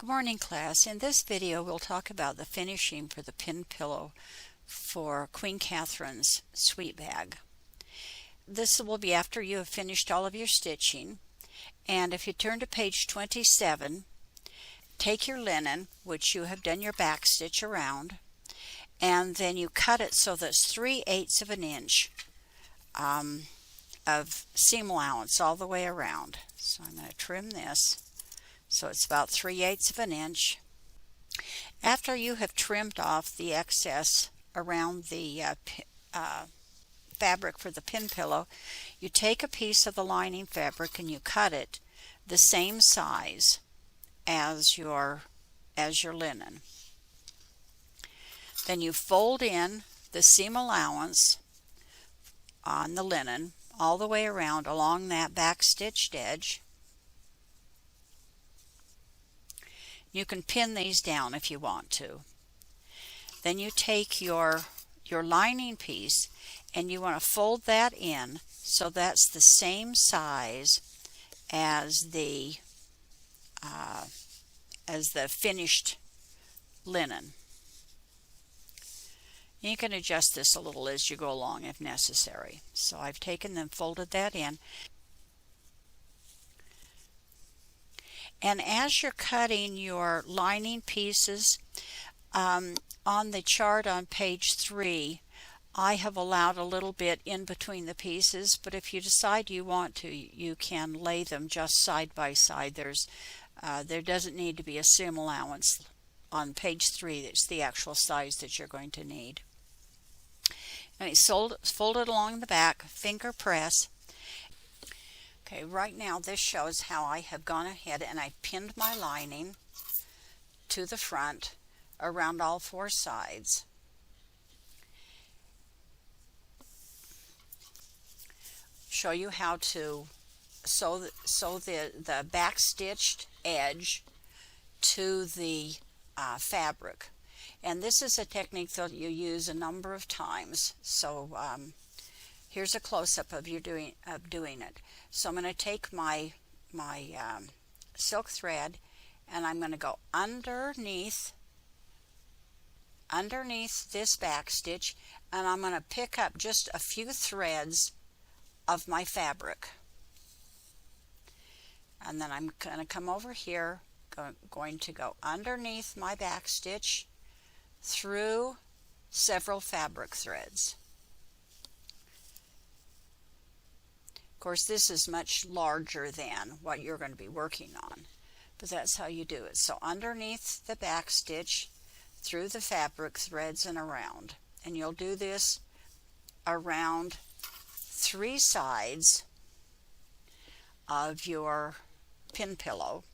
Good morning, class. In this video we'll talk about the finishing for the pin pillow for Queen Catherine's sweet bag. This will be after you have finished all of your stitching, and if you turn to page 27, take your linen, which you have done your back stitch around, and then you cut it so that's 3/8 of an inch of seam allowance all the way around. So I'm going to trim this. So it's about 3/8 of an inch. After you have trimmed off the excess around the fabric for the pin pillow, you take a piece of the lining fabric and you cut it the same size as your linen. Then you fold in the seam allowance on the linen all the way around along that back stitched edge. You can pin these down if you want to. Then you take your lining piece and you want to fold that in so that's the same size as the finished linen. You can adjust this a little as you go along if necessary. So I've taken and folded that in. And as you're cutting your lining pieces, on the chart on page 3, I have allowed a little bit in between the pieces, but if you decide you want to, you can lay them just side by side. There doesn't need to be a seam allowance on page 3. It's the actual size that you're going to need. And it's folded along the back, finger press. Okay, right now this shows how I have gone ahead and I pinned my lining to the front around all 4 sides. Show you how to sew the back stitched edge to the fabric. And this is a technique that you use a number of times. So here's a close-up of doing it. So I'm going to take my silk thread and I'm going to go underneath this back stitch, and I'm going to pick up just a few threads of my fabric. And then I'm going to come over here, going to go underneath my back stitch through several fabric threads. Of course, this is much larger than what you're going to be working on, but that's how you do it. So underneath the back stitch, through the fabric threads and around. And you'll do this around 3 sides of your pin pillow.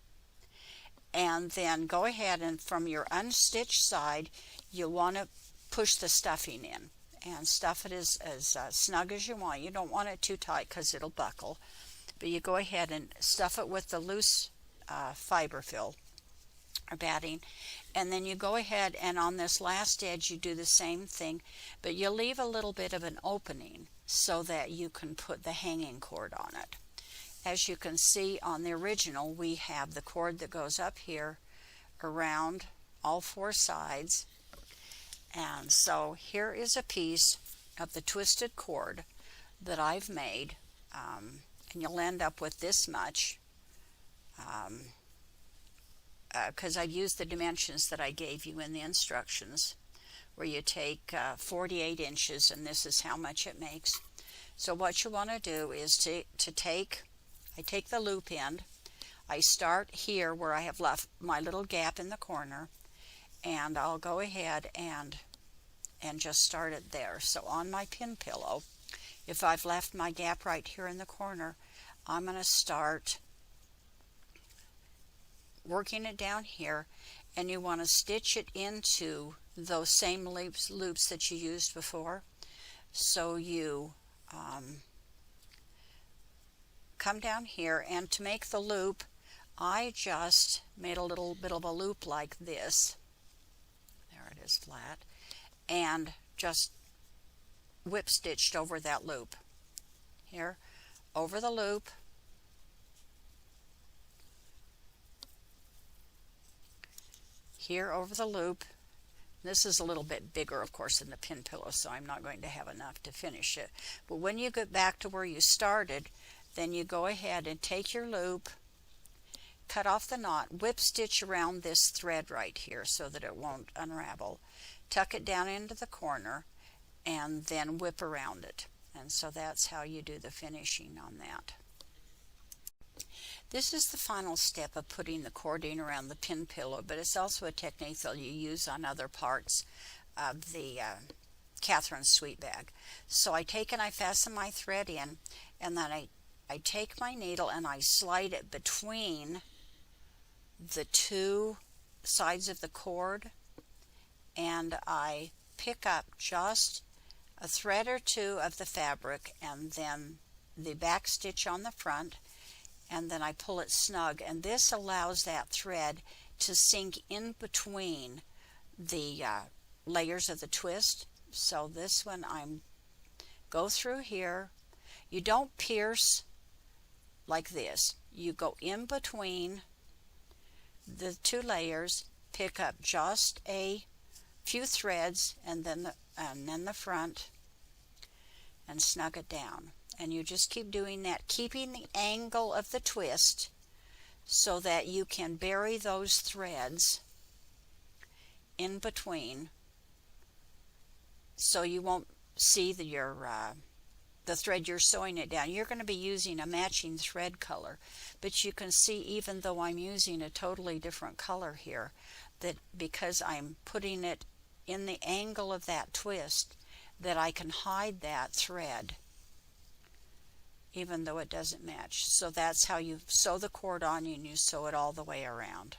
And then go ahead and from your unstitched side, you'll want to push the stuffing in and stuff it as snug as you want. You don't want it too tight because it'll buckle. But you go ahead and stuff it with the loose fiber fill or batting. And then you go ahead and on this last edge you do the same thing, but you leave a little bit of an opening so that you can put the hanging cord on it. As you can see on the original, we have the cord that goes up here around all 4 sides. And so here is a piece of the twisted cord that I've made, and you'll end up with this much because I've used the dimensions that I gave you in the instructions, where you take 48 inches and this is how much it makes. So what you want to do is I take the loop end, I start here where I have left my little gap in the corner, and I'll go ahead and just start it there. So on my pin pillow, if I've left my gap right here in the corner, I'm going to start working it down here, and you want to stitch it into those same loops that you used before. So you come down here, and to make the loop, I just made a little bit of a loop like this. There it is flat. And just whip stitched over that loop. Here, over the loop, here over the loop. This is a little bit bigger, of course, than the pin pillow, so I'm not going to have enough to finish it. But when you get back to where you started, then you go ahead and take your loop, cut off the knot, whip stitch around this thread right here so that it won't unravel, tuck it down into the corner, and then whip around it. And so that's how you do the finishing on that. This is the final step of putting the cording around the pin pillow, but it's also a technique that you use on other parts of the Catherine's sweet bag. So I take and I fasten my thread in, and then I take my needle and I slide it between the two sides of the cord, and I pick up just a thread or two of the fabric and then the back stitch on the front, and then I pull it snug, and this allows that thread to sink in between the layers of the twist. So this one go through here. You don't pierce like this. You go in between the two layers, pick up just a few threads, and then the front, and snug it down. And you just keep doing that, keeping the angle of the twist so that you can bury those threads in between, so you won't see the thread you're sewing it down. You're going to be using a matching thread color, but you can see, even though I'm using a totally different color here, that because I'm putting it in the angle of that twist, that I can hide that thread even though it doesn't match. So that's how you sew the cord on, and you sew it all the way around.